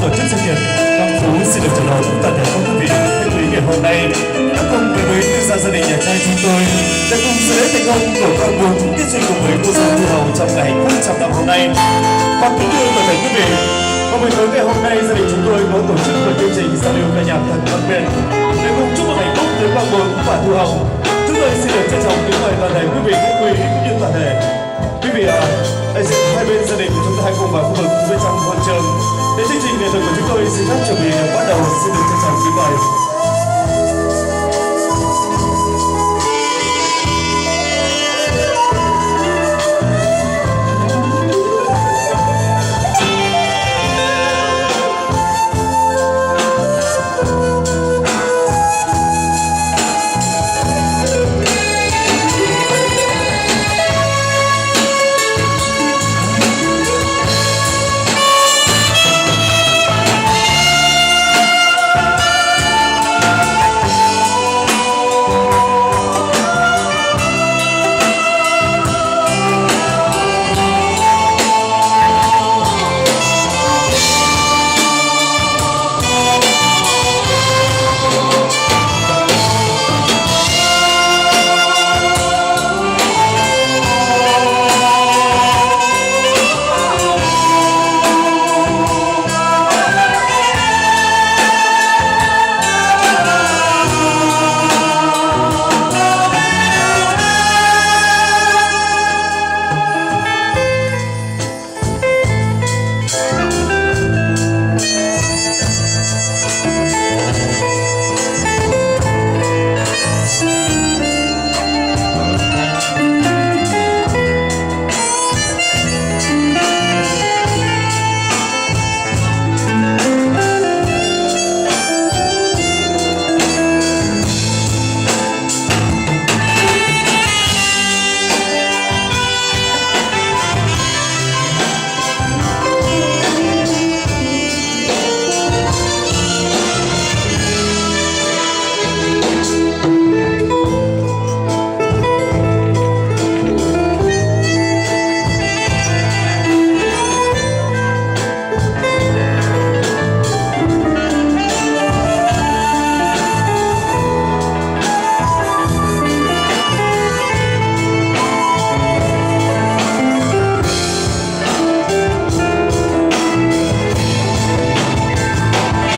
tổ chức sự kiện Phong Phú xin được chào đón toàn thể các quý vị khách quý ngày hôm nay đã cùng với tư gia gia đình nhà trai chúng tôi đã cùng sự lễ thành công của con buồn tiết sinh cùng với cô dâu Thu Hồng trong ngày hạnh phúc trăm năm hôm nay. Và kính thưa toàn thể quý vị, vào buổi tối ngày hôm nay gia đình chúng tôi có tổ chức một chương trình giao lưu ca nhạc thật đặc biệt để cùng chúc mừng hạnh phúc tới con buồn và Thu Hồng. Chúng tôi xin được trân trọng kính mời toàn thể quý vị khách quý cũng như toàn thể quý vị đại diện hai bên gia đình của chúng ta hãy cùng vào khu vực bên trong hội trường để chương trình nghệ thuật của chúng tôi xin phép chuẩn bị bắt đầu. Xin được trân trọng kính mời.